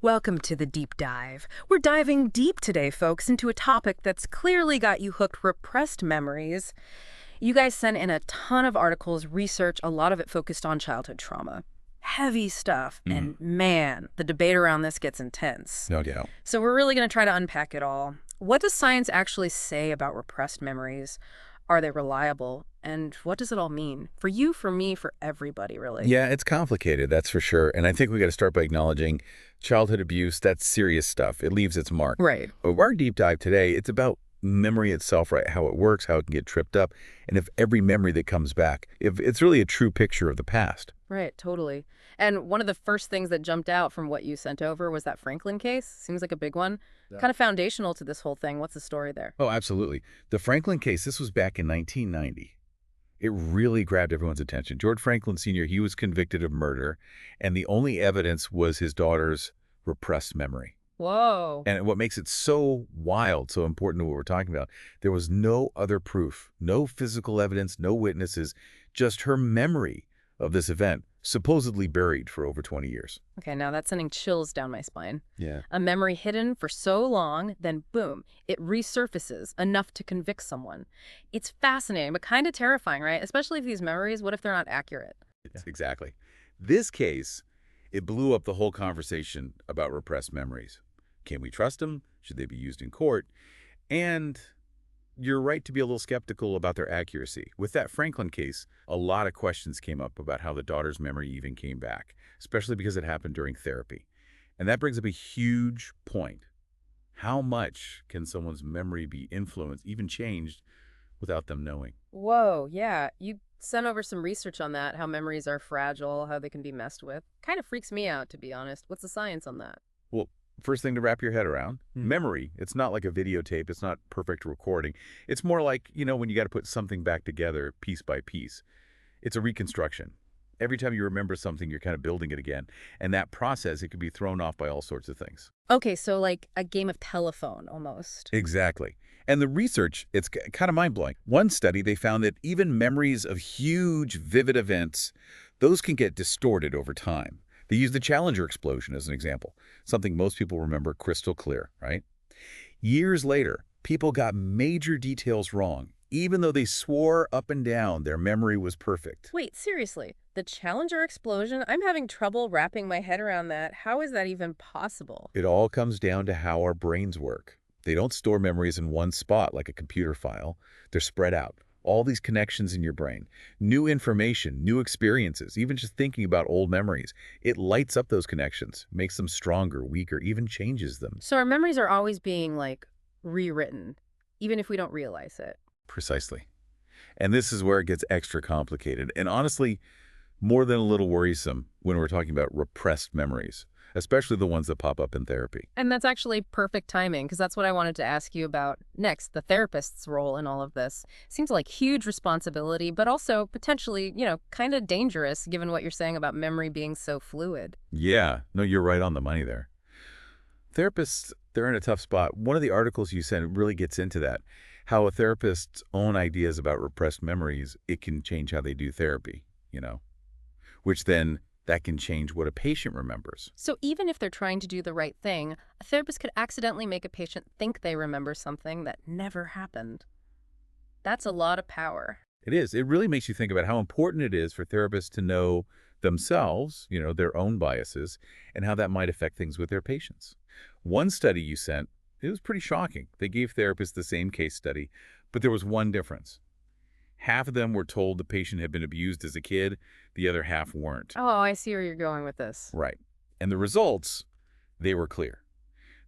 Welcome to the deep dive. We're diving deep today, folks, into a topic that's clearly got you hooked: repressed memories. You guys sent in a ton of articles, research, a lot of it focused on childhood trauma. Heavy stuff, Mm, and man, the debate around this gets intense. no doubt. So we're really going to try to unpack it all. What does science actually say about repressed memories? Are they reliable? And what does it all mean? For you, for me, for everybody, really. Yeah, it's complicated, that's for sure. And I think we got to start by acknowledging childhood abuse, that's serious stuff. It leaves its mark. Right. But our deep dive today, it's about memory itself, right? How it works, how it can get tripped up, and if every memory that comes back, if it's really a true picture of the past. Right, totally. And one of the first things that jumped out from what you sent over was that Franklin case. Seems like a big one. Yeah. Kind of foundational to this whole thing. What's the story there? Oh, absolutely. The Franklin case, this was back in 1990. It really grabbed everyone's attention. George Franklin Sr., he was convicted of murder, and the only evidence was his daughter's repressed memory. Whoa. And what makes it so wild, so important to what we're talking about, there was no other proof, no physical evidence, no witnesses, just her memory of this event, supposedly buried for over 20 years. Okay, now that's sending chills down my spine. Yeah. A memory hidden for so long, then boom, it resurfaces enough to convict someone. It's fascinating, but kind of terrifying, right? Especially if these memories, what if they're not accurate? Yes, exactly. This case, it blew up the whole conversation about repressed memories. Can we trust them? Should they be used in court? And you're right to be a little skeptical about their accuracy. With that Franklin case, a lot of questions came up about how the daughter's memory even came back, especially because it happened during therapy. And that brings up a huge point. How much can someone's memory be influenced, even changed, without them knowing? Whoa, yeah. You sent over some research on that, how memories are fragile, how they can be messed with. Kind of freaks me out, to be honest. What's the science on that? Well, first thing to wrap your head around, memory, it's not like a videotape. It's not perfect recording. It's more like, when you got to put something back together piece by piece. It's a reconstruction. Every time you remember something, you're kind of building it again. And that process, it could be thrown off by all sorts of things. Okay, so like a game of telephone almost. Exactly. And the research, it's kind of mind-blowing. One study, they found that even memories of huge, vivid events, those can get distorted over time. They use the Challenger explosion as an example, something most people remember crystal clear, right? Years later, people got major details wrong, even though they swore up and down their memory was perfect. Wait, seriously, the Challenger explosion? I'm having trouble wrapping my head around that. How is that even possible? It all comes down to how our brains work. They don't store memories in one spot like a computer file. They're spread out. All these connections in your brain, new information, new experiences, even just thinking about old memories, it lights up those connections, makes them stronger, weaker, even changes them. So our memories are always being like rewritten, even if we don't realize it. Precisely. And this is where it gets extra complicated, and honestly, more than a little worrisome when we're talking about repressed memories, especially the ones that pop up in therapy. And that's actually perfect timing, because that's what I wanted to ask you about next, the therapist's role in all of this. Seems like huge responsibility, but also potentially, kind of dangerous given what you're saying about memory being so fluid. Yeah, no, you're right on the money there. Therapists, they're in a tough spot. One of the articles you sent really gets into that, how a therapist's own ideas about repressed memories, it can change how they do therapy, which then that can change what a patient remembers. So even if they're trying to do the right thing, a therapist could accidentally make a patient think they remember something that never happened. That's a lot of power. It is. It really makes you think about how important it is for therapists to know themselves, their own biases, and how that might affect things with their patients. One study you sent, it was pretty shocking. They gave therapists the same case study, but there was one difference. Half of them were told the patient had been abused as a kid, the other half weren't. Oh, I see where you're going with this. Right. And the results, they were clear.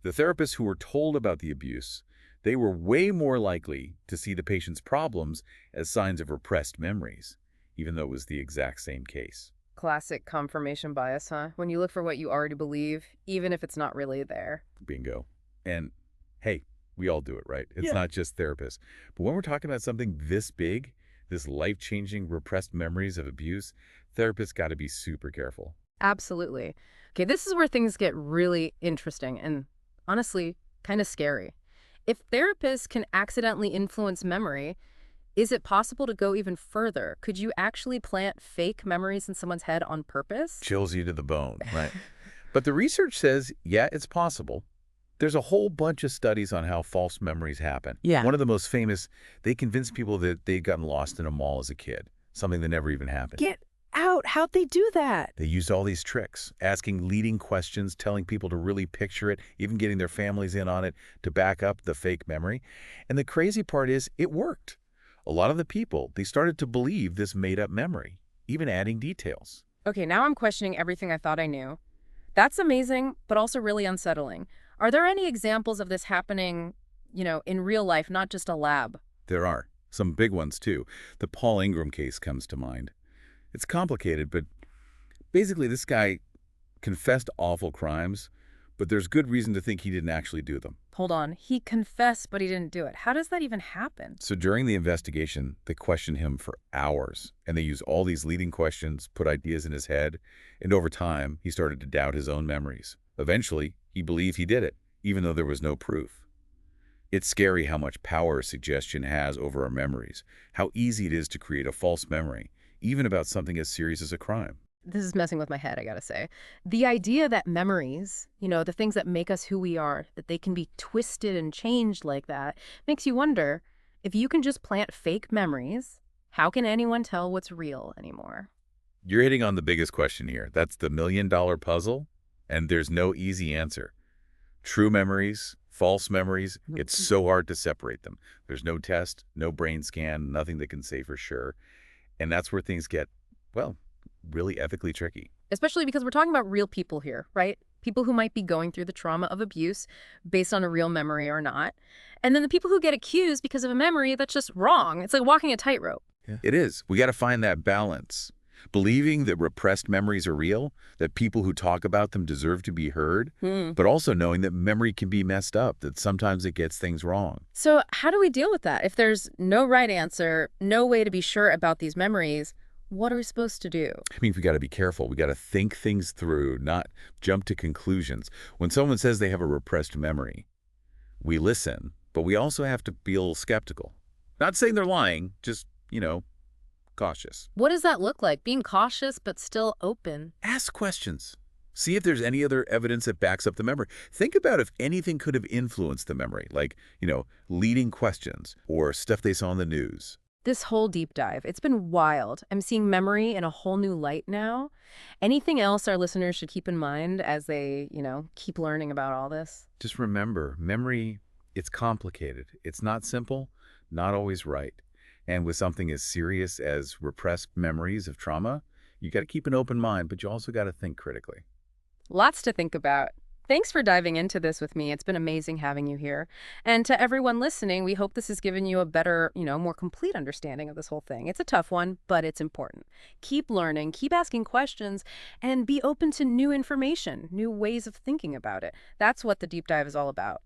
The therapists who were told about the abuse, they were way more likely to see the patient's problems as signs of repressed memories, even though it was the exact same case. Classic confirmation bias, huh? When you look for what you already believe, even if it's not really there. Bingo. And hey, we all do it, right? It's Yeah. not just therapists. But when we're talking about something this big, this life-changing repressed memories of abuse, therapists got to be super careful. Absolutely. Okay, this is where things get really interesting and honestly kind of scary. If therapists can accidentally influence memory, is it possible to go even further? Could you actually plant fake memories in someone's head on purpose? Chills you to the bone, right? But the research says, yeah, it's possible. There's a whole bunch of studies on how false memories happen. Yeah. One of the most famous, they convinced people that they'd gotten lost in a mall as a kid, something that never even happened. Get out. How'd they do that? They used all these tricks, asking leading questions, telling people to really picture it, even getting their families in on it to back up the fake memory. And the crazy part is, it worked. A lot of the people, they started to believe this made-up memory, even adding details. Okay, now I'm questioning everything I thought I knew. That's amazing, but also really unsettling. Are there any examples of this happening, in real life, not just a lab? There are some big ones, too. The Paul Ingram case comes to mind. It's complicated, but basically this guy confessed awful crimes, but there's good reason to think he didn't actually do them. Hold on. He confessed, but he didn't do it. How does that even happen? So during the investigation, they questioned him for hours, and they used all these leading questions, put ideas in his head, and over time, he started to doubt his own memories. Eventually, he believed he did it, even though there was no proof. It's scary how much power suggestion has over our memories, how easy it is to create a false memory, even about something as serious as a crime. This is messing with my head, I gotta say. The idea that memories, the things that make us who we are, that they can be twisted and changed like that, makes you wonder, if you can just plant fake memories, how can anyone tell what's real anymore? You're hitting on the biggest question here. That's the million-dollar puzzle, and there's no easy answer. True memories, false memories, it's so hard to separate them. There's no test, no brain scan, nothing that can say for sure. And that's where things get, well, really ethically tricky. Especially because we're talking about real people here, right? People who might be going through the trauma of abuse based on a real memory or not. And then the people who get accused because of a memory that's just wrong. It's like walking a tightrope. Yeah. It is. We got to find that balance. Believing that repressed memories are real, that people who talk about them deserve to be heard, but also knowing that memory can be messed up, that sometimes it gets things wrong. So how do we deal with that? If there's no right answer, no way to be sure about these memories, what are we supposed to do? I mean, we got to be careful. We got to think things through, not jump to conclusions. When someone says they have a repressed memory, we listen, but we also have to be a little skeptical. Not saying they're lying, just, cautious. What does that look like? Being cautious but still open. Ask questions. See if there's any other evidence that backs up the memory. Think about if anything could have influenced the memory, like, leading questions or stuff they saw in the news. This whole deep dive, it's been wild. I'm seeing memory in a whole new light now. Anything else our listeners should keep in mind as they, keep learning about all this? Just remember, memory, it's complicated. It's not simple, not always right. And with something as serious as repressed memories of trauma, you got to keep an open mind, but you also got to think critically. Lots to think about. Thanks for diving into this with me. It's been amazing having you here. And to everyone listening, we hope this has given you a better, more complete understanding of this whole thing. It's a tough one, but it's important. Keep learning, keep asking questions, and be open to new information, new ways of thinking about it. That's what the deep dive is all about.